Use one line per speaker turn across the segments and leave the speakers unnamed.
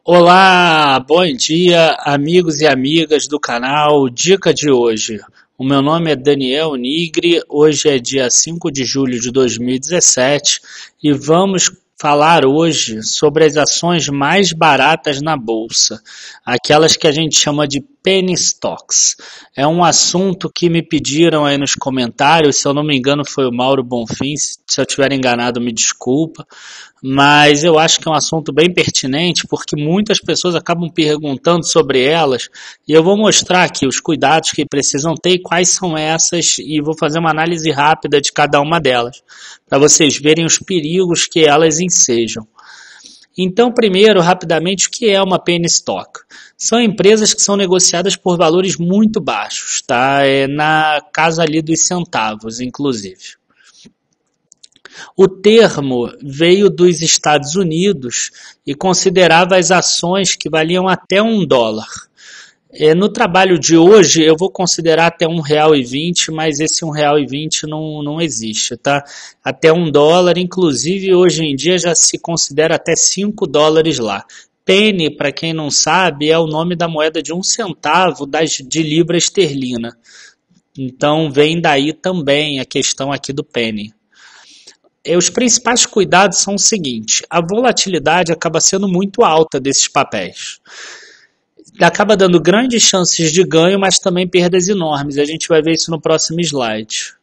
Olá, bom dia, amigos e amigas do canal Dica de hoje. O meu nome é Daniel Nigri, hoje é dia 5 de julho de 2017 e vamos falar hoje sobre as ações mais baratas na bolsa, aquelas que a gente chama de penny stocks. É um assunto que me pediram aí nos comentários, se eu não me engano foi o Mauro Bonfim, se eu estiver enganado me desculpa, mas eu acho que é um assunto bem pertinente porque muitas pessoas acabam perguntando sobre elas e eu vou mostrar aqui os cuidados que precisam ter e quais são essas e vou fazer uma análise rápida de cada uma delas para vocês verem os perigos que elas ensejam. Então, primeiro, rapidamente, o que é uma penny stock? São empresas que são negociadas por valores muito baixos, tá? É na casa ali dos centavos, inclusive. O termo veio dos Estados Unidos e considerava as ações que valiam até $1. No trabalho de hoje eu vou considerar até R$1,20, mas esse R$1,20 não existe, tá? Até $1, inclusive hoje em dia já se considera até $5 lá. Penny, para quem não sabe, é o nome da moeda de 1 centavo de libra esterlina. Então vem daí também a questão aqui do penny. Os principais cuidados são o seguinte: a volatilidade acaba sendo muito alta desses papéis. Acaba dando grandes chances de ganho, mas também perdas enormes. A gente vai ver isso no próximo slide.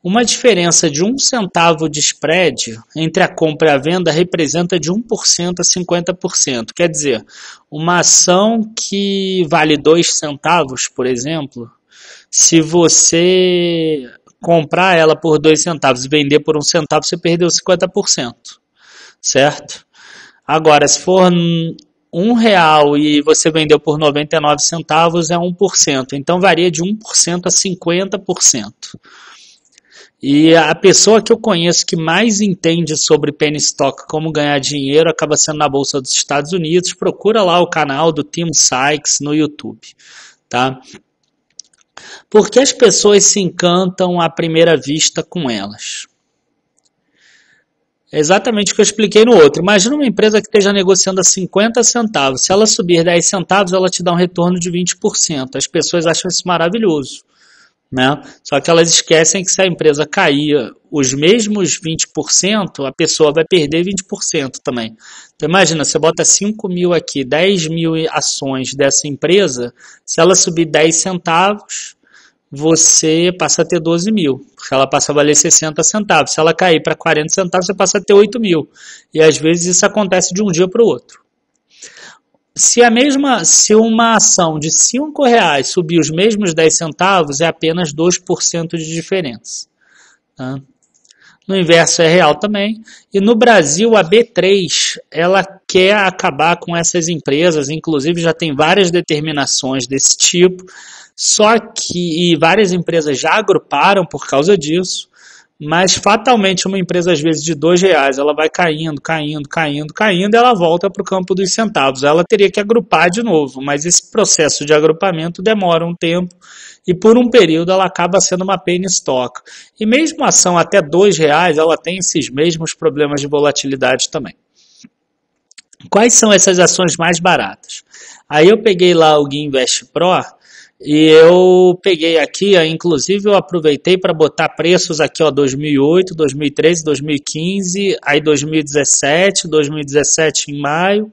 Uma diferença de 1 centavo de spread entre a compra e a venda representa de 1% a 50%. Quer dizer, uma ação que vale 2 centavos, por exemplo, se você comprar ela por 2 centavos e vender por 1 centavo, você perdeu 50%, certo? Agora, se for R$1 e você vendeu por 99 centavos, é 1%. Então, varia de 1% a 50%. E a pessoa que eu conheço que mais entende sobre penny stock, como ganhar dinheiro, acaba sendo na Bolsa dos Estados Unidos. Procura lá o canal do Tim Sykes no YouTube, tá? Por que as pessoas se encantam à primeira vista com elas? É exatamente o que eu expliquei no outro. Imagina uma empresa que esteja negociando a 50 centavos. Se ela subir 10 centavos, ela te dá um retorno de 20%. As pessoas acham isso maravilhoso, né? Só que elas esquecem que se a empresa cair os mesmos 20%, a pessoa vai perder 20% também. Então imagina, você bota 5 mil aqui, 10 mil ações dessa empresa, se ela subir 10 centavos, você passa a ter 12 mil, porque ela passa a valer 60 centavos. Se ela cair para 40 centavos, você passa a ter 8 mil. E às vezes isso acontece de um dia para o outro. Se uma ação de R$5 subir os mesmos 10 centavos, é apenas 2% de diferença. Tá? No inverso é real também. E no Brasil, a B3, ela quer acabar com essas empresas, inclusive já tem várias determinações desse tipo, só que várias empresas já agruparam por causa disso, mas fatalmente uma empresa às vezes de R$2, ela vai caindo, e ela volta para o campo dos centavos. Ela teria que agrupar de novo, mas esse processo de agrupamento demora um tempo e por um período ela acaba sendo uma penny stock. E mesmo a ação até R$2, ela tem esses mesmos problemas de volatilidade também. Quais são essas ações mais baratas? Aí eu peguei lá o Guinvest Pro e eu peguei aqui, inclusive eu aproveitei para botar preços aqui, ó, 2008, 2013, 2015, aí 2017 em maio,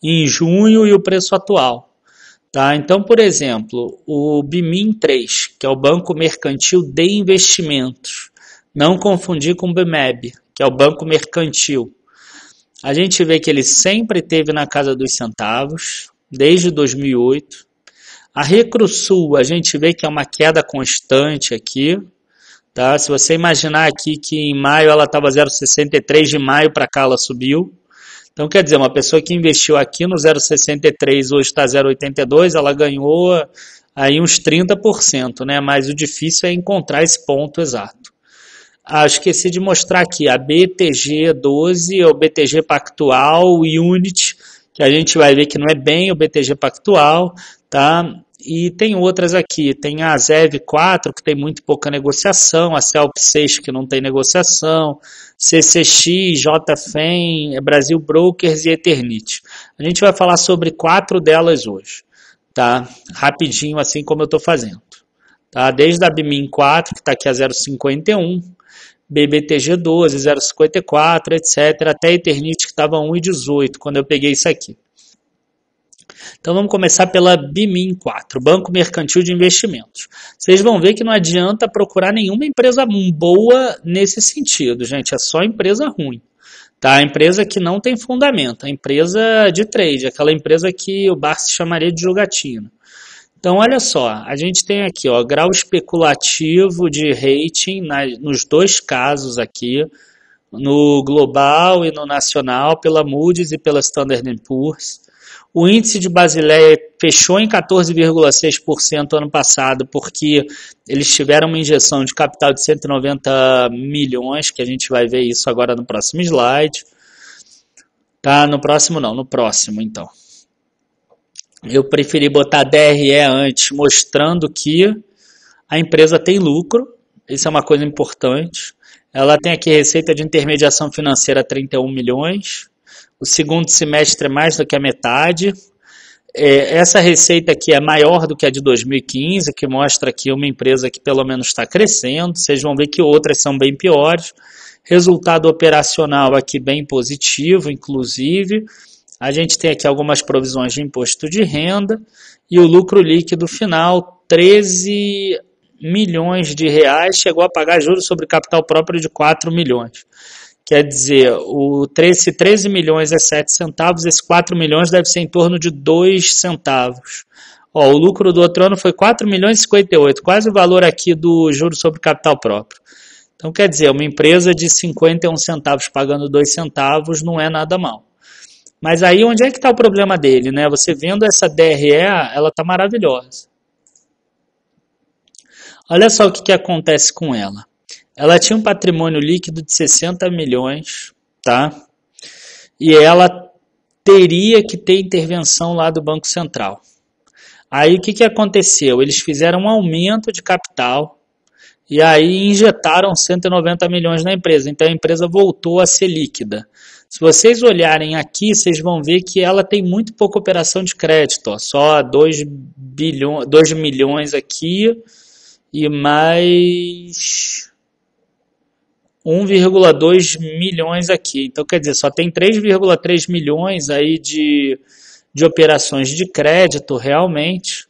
em junho e o preço atual. Tá? Então, por exemplo, o BMIN3, que é o Banco Mercantil de Investimentos, não confundir com o BMEB, que é o Banco Mercantil. A gente vê que ele sempre esteve na casa dos centavos, desde 2008. A Recrusul, a gente vê que é uma queda constante aqui, tá? Se você imaginar aqui que em maio ela estava 0,63, de maio para cá ela subiu. Então, quer dizer, uma pessoa que investiu aqui no 0,63, hoje está 0,82, ela ganhou aí uns 30%, né? Mas o difícil é encontrar esse ponto exato. Esqueci de mostrar aqui a BTG12, o BTG Pactual, o Unity, que a gente vai ver que não é bem o BTG Pactual, tá? e tem outras aqui. Tem a ZEV 4, que tem muito pouca negociação, a CELP 6, que não tem negociação, CCX, JFEM, Brasil Brokers e Eternit. A gente vai falar sobre 4 delas hoje, tá? Rapidinho, assim como eu estou fazendo. Tá? Desde a BMIN 4, que está aqui a 0,51, BBTG 12, 0,54, etc. Até a Eternit, que estava 1,18 quando eu peguei isso aqui. Então vamos começar pela BMIN 4, Banco Mercantil de Investimentos. Vocês vão ver que não adianta procurar nenhuma empresa boa nesse sentido, gente. É só empresa ruim. Tá? A empresa que não tem fundamento, a empresa de trade, aquela empresa que o Barça chamaria de jogatina. Então, olha só, a gente tem aqui, ó, grau especulativo de rating nos dois casos aqui, no global e no nacional, pela Moody's e pela Standard & Poor's. O índice de Basileia fechou em 14,6% ano passado, porque eles tiveram uma injeção de capital de 190 milhões, que a gente vai ver isso agora no próximo slide. Tá, no próximo não, no próximo então. Eu preferi botar DRE antes, mostrando que a empresa tem lucro, isso é uma coisa importante. Ela tem aqui receita de intermediação financeira 31 milhões, o segundo semestre é mais do que a metade. Essa receita aqui é maior do que a de 2015, que mostra aqui uma empresa que pelo menos está crescendo. Vocês vão ver que outras são bem piores. Resultado operacional aqui bem positivo, inclusive. A gente tem aqui algumas provisões de imposto de renda e o lucro líquido final, 13 milhões de reais, chegou a pagar juros sobre capital próprio de 4 milhões. Quer dizer, se 13 milhões é 7 centavos, esse 4 milhões deve ser em torno de 2 centavos. Ó, o lucro do outro ano foi 4 milhões e 58, quase o valor aqui do juros sobre capital próprio. Então, quer dizer, uma empresa de 51 centavos pagando 2 centavos não é nada mal. Mas aí onde é que está o problema dele, né? Você vendo essa DRE, ela está maravilhosa. Olha só o que acontece com ela. Ela tinha um patrimônio líquido de 60 milhões, tá? E ela teria que ter intervenção lá do Banco Central. Aí o que aconteceu? Eles fizeram um aumento de capital e aí injetaram 190 milhões na empresa. Então a empresa voltou a ser líquida. Se vocês olharem aqui, vocês vão ver que ela tem muito pouca operação de crédito, ó, só 2 milhões aqui e mais 1,2 milhões aqui. Então, quer dizer, só tem 3,3 milhões aí de operações de crédito realmente.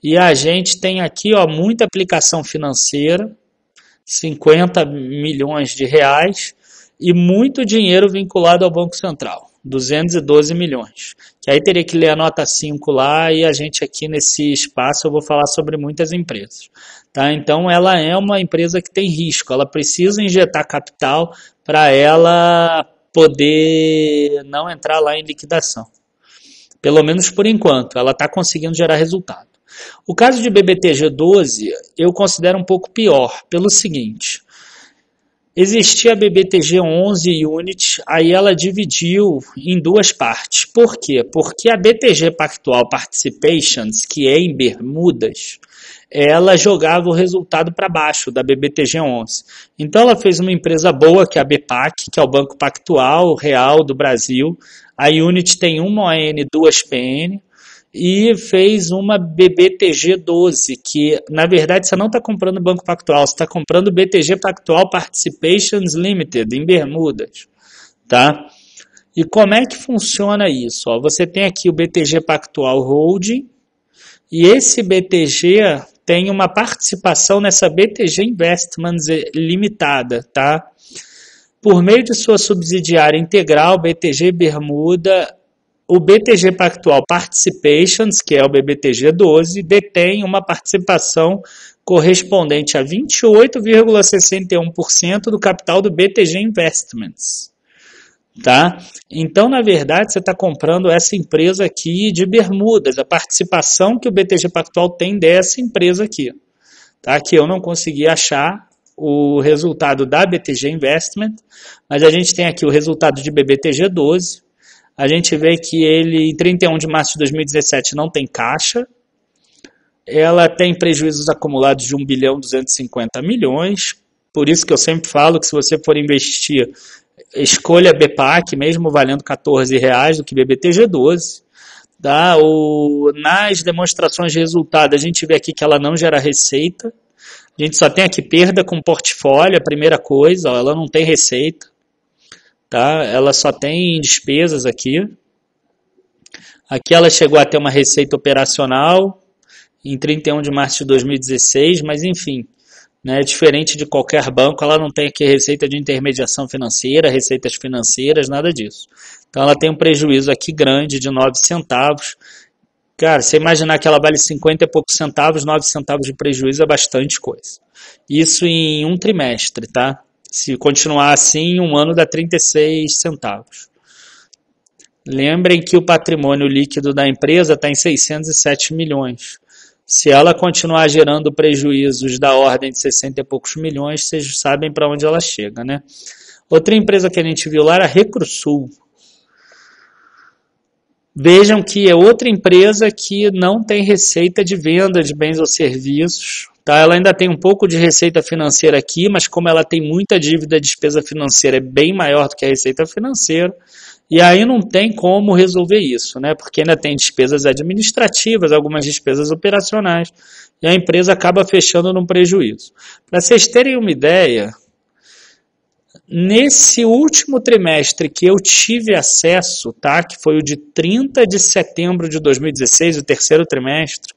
E a gente tem aqui, ó, muita aplicação financeira, 50 milhões de reais. E muito dinheiro vinculado ao Banco Central, 212 milhões. Que aí teria que ler a nota 5 lá e a gente aqui nesse espaço eu vou falar sobre muitas empresas. Tá? Então ela é uma empresa que tem risco, ela precisa injetar capital para ela poder não entrar lá em liquidação. Pelo menos por enquanto, ela está conseguindo gerar resultado. O caso de BBTG 12 eu considero um pouco pior, pelo seguinte... Existia a BBTG 11 Unit, aí ela dividiu em duas partes. Por quê? Porque a BTG Pactual Participations, que é em Bermudas, ela jogava o resultado para baixo da BBTG 11. Então ela fez uma empresa boa, que é a BPAC, que é o Banco Pactual Real do Brasil. A Unit tem uma ON, 2 PN. E fez uma BBTG 12, que na verdade você não está comprando Banco Pactual, você está comprando BTG Pactual Participations Limited, em Bermudas. Tá? E como é que funciona isso? Ó, você tem aqui o BTG Pactual Holding, e esse BTG tem uma participação nessa BTG Investments Limitada, tá? Por meio de sua subsidiária integral, BTG Bermuda, o BTG Pactual Participations, que é o BBTG 12, detém uma participação correspondente a 28,61% do capital do BTG Investments. Tá? Então, na verdade, você está comprando essa empresa aqui de Bermudas, a participação que o BTG Pactual tem dessa empresa aqui. Tá? Que eu não consegui achar o resultado da BTG Investment, mas a gente tem aqui o resultado de BBTG 12. A gente vê que ele, em 31 de março de 2017, não tem caixa. ela tem prejuízos acumulados de 1 bilhão 250 milhões, por isso que eu sempre falo que se você for investir, escolha BPAC, mesmo valendo R$14, do que BBTG12. Tá? Nas demonstrações de resultado, a gente vê aqui que ela não gera receita, a gente só tem aqui perda com portfólio, a primeira coisa, ó, ela não tem receita, tá? Ela só tem despesas aqui. Aqui ela chegou a ter uma receita operacional em 31 de março de 2016, mas enfim, né, diferente de qualquer banco, ela não tem aqui receita de intermediação financeira, receitas financeiras, nada disso. Então ela tem um prejuízo aqui grande de 9 centavos. Cara, você imaginar que ela vale 50 e poucos centavos, 9 centavos de prejuízo é bastante coisa. Isso em um trimestre, tá? Se continuar assim, um ano dá 36 centavos. Lembrem que o patrimônio líquido da empresa está em 607 milhões. Se ela continuar gerando prejuízos da ordem de 60 e poucos milhões, vocês sabem para onde ela chega, né? Outra empresa que a gente viu lá era a Recrusul. Vejam que é outra empresa que não tem receita de venda de bens ou serviços. Tá? Ela ainda tem um pouco de receita financeira aqui, mas como ela tem muita dívida, a despesa financeira é bem maior do que a receita financeira. E aí não tem como resolver isso, né? Porque ainda tem despesas administrativas, algumas despesas operacionais, e a empresa acaba fechando num prejuízo. Para vocês terem uma ideia, nesse último trimestre que eu tive acesso, tá? Que foi o de 30 de setembro de 2016, o terceiro trimestre,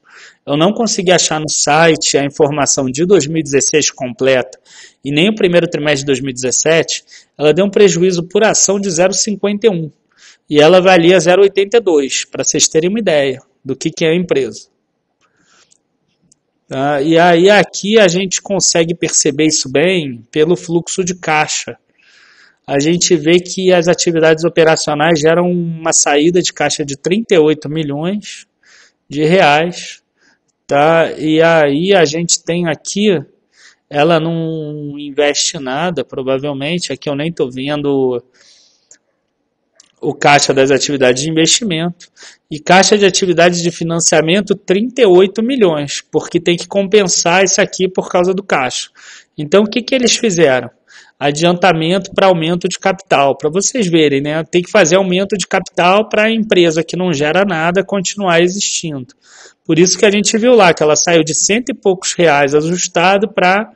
eu não consegui achar no site a informação de 2016 completa e nem o primeiro trimestre de 2017, ela deu um prejuízo por ação de 0,51 e ela valia 0,82, para vocês terem uma ideia do que é a empresa. Tá? E aí aqui a gente consegue perceber isso bem pelo fluxo de caixa. A gente vê que as atividades operacionais geram uma saída de caixa de 38 milhões de reais. Tá? E aí a gente tem aqui, ela não investe nada, provavelmente, aqui eu nem estou vendo o caixa das atividades de investimento, e caixa de atividades de financiamento 38 milhões, porque tem que compensar isso aqui por causa do caixa. Então o que eles fizeram? Adiantamento para aumento de capital, para vocês verem, né? Tem que fazer aumento de capital para a empresa que não gera nada continuar existindo. Por isso que a gente viu lá que ela saiu de cento e poucos reais ajustado para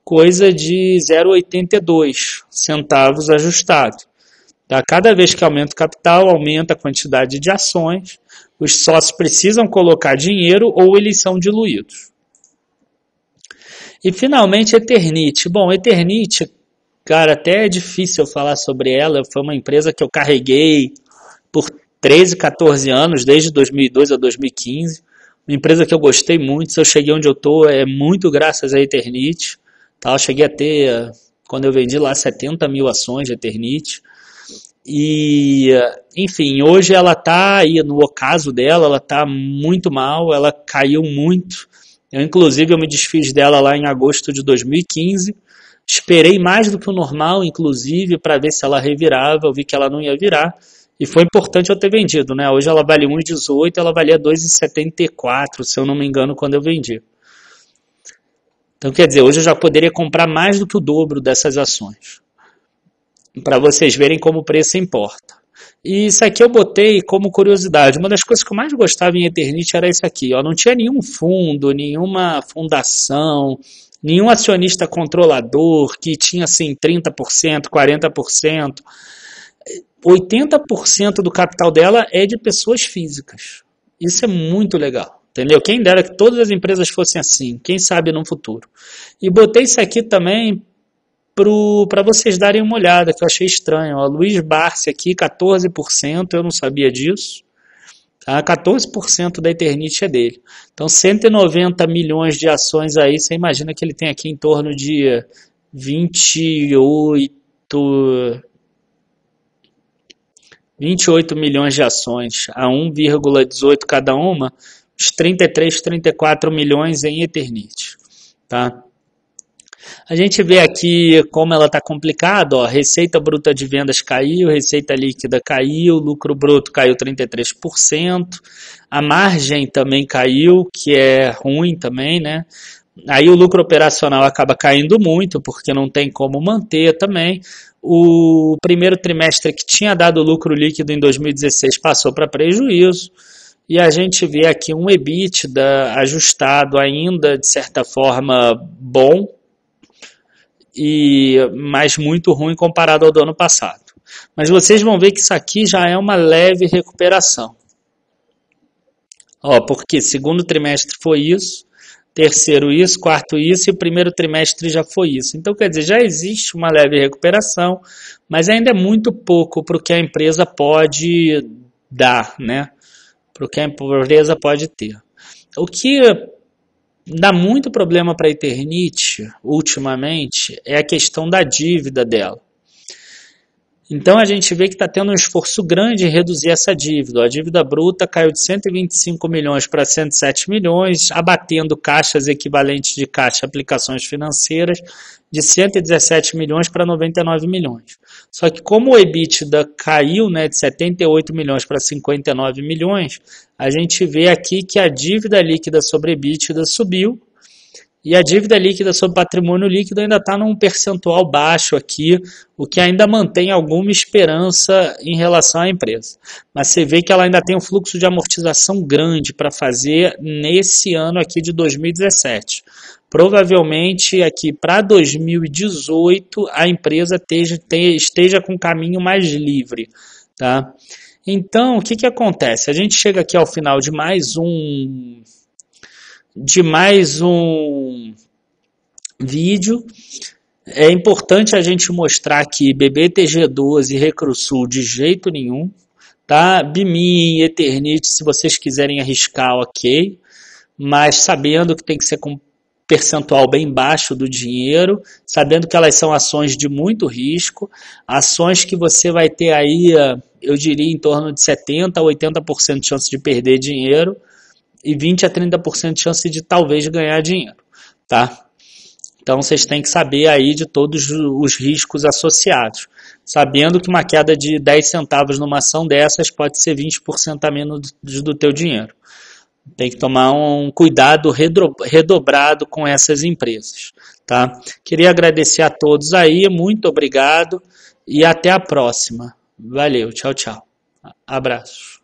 coisa de 0,82 centavos ajustado. Tá? Cada vez que aumenta o capital, aumenta a quantidade de ações, os sócios precisam colocar dinheiro ou eles são diluídos. E finalmente Eternit. Bom, Eternit, cara, até é difícil eu falar sobre ela, foi uma empresa que eu carreguei por 13, 14 anos, desde 2002 a 2015. Uma empresa que eu gostei muito, se eu cheguei onde eu estou é muito graças à Eternit. Tá? Eu cheguei a ter, quando eu vendi lá, 70 mil ações de Eternit. E, enfim, hoje ela está aí, no ocaso dela, ela está muito mal, ela caiu muito. Inclusive, eu me desfiz dela lá em agosto de 2015. Esperei mais do que o normal, inclusive, para ver se ela revirava. Eu vi que ela não ia virar. E foi importante eu ter vendido, né? Hoje ela vale 1,18, ela valia 2,74, se eu não me engano, quando eu vendi. Então, quer dizer, hoje eu já poderia comprar mais do que o dobro dessas ações. Para vocês verem como o preço importa. E isso aqui eu botei como curiosidade. Uma das coisas que eu mais gostava em Eternit era isso aqui. Ó. Não tinha nenhum fundo, nenhuma fundação, nenhum acionista controlador que tinha assim 30%, 40%. 80% do capital dela é de pessoas físicas. Isso é muito legal, entendeu? Quem dera que todas as empresas fossem assim, quem sabe no futuro. E botei isso aqui também para vocês darem uma olhada, que eu achei estranho. Ó, Luiz Barsi aqui, 14%, eu não sabia disso. Tá? 14% da Eternit é dele. Então, 190 milhões de ações aí, você imagina que ele tem aqui em torno de 28 milhões de ações, a 1,18 cada uma, os 33, 34 milhões em Eternit. Tá? A gente vê aqui como ela está complicada, ó, receita bruta de vendas caiu, receita líquida caiu, lucro bruto caiu 33%, a margem também caiu, que é ruim também, né? Aí o lucro operacional acaba caindo muito, porque não tem como manter também. O primeiro trimestre que tinha dado lucro líquido em 2016 passou para prejuízo. E a gente vê aqui um EBITDA ajustado ainda, de certa forma, bom, mas muito ruim comparado ao do ano passado. Mas vocês vão ver que isso aqui já é uma leve recuperação. Ó, porque segundo trimestre foi isso, terceiro isso, quarto isso e o primeiro trimestre já foi isso. Então, quer dizer, já existe uma leve recuperação, mas ainda é muito pouco para o que a empresa pode dar, né? Para o que a empresa pode ter. O que dá muito problema para a Eternit, ultimamente, é a questão da dívida dela. Então a gente vê que está tendo um esforço grande em reduzir essa dívida. A dívida bruta caiu de 125 milhões para 107 milhões, abatendo caixas equivalentes de caixa aplicações financeiras de 117 milhões para 99 milhões. Só que como o EBITDA caiu, né, de 78 milhões para 59 milhões, a gente vê aqui que a dívida líquida sobre EBITDA subiu, e a dívida líquida sobre patrimônio líquido ainda está num percentual baixo aqui, o que ainda mantém alguma esperança em relação à empresa. Mas você vê que ela ainda tem um fluxo de amortização grande para fazer nesse ano aqui de 2017. Provavelmente aqui para 2018 a empresa esteja com um caminho mais livre, tá? Então, o que acontece? A gente chega aqui ao final de mais um vídeo. É importante a gente mostrar que BBTG12 e Recrusul de jeito nenhum, tá? BIMI, Eternit, se vocês quiserem arriscar, ok, mas sabendo que tem que ser com percentual bem baixo do dinheiro, sabendo que elas são ações de muito risco, ações que você vai ter aí, eu diria, em torno de 70% a 80% de chance de perder dinheiro, e 20% a 30% de chance de talvez ganhar dinheiro, tá? Então vocês têm que saber aí de todos os riscos associados, sabendo que uma queda de 10 centavos numa ação dessas pode ser 20% a menos do teu dinheiro. Tem que tomar um cuidado redobrado com essas empresas, tá? Queria agradecer a todos aí, muito obrigado e até a próxima. Valeu, tchau, tchau. Abraços.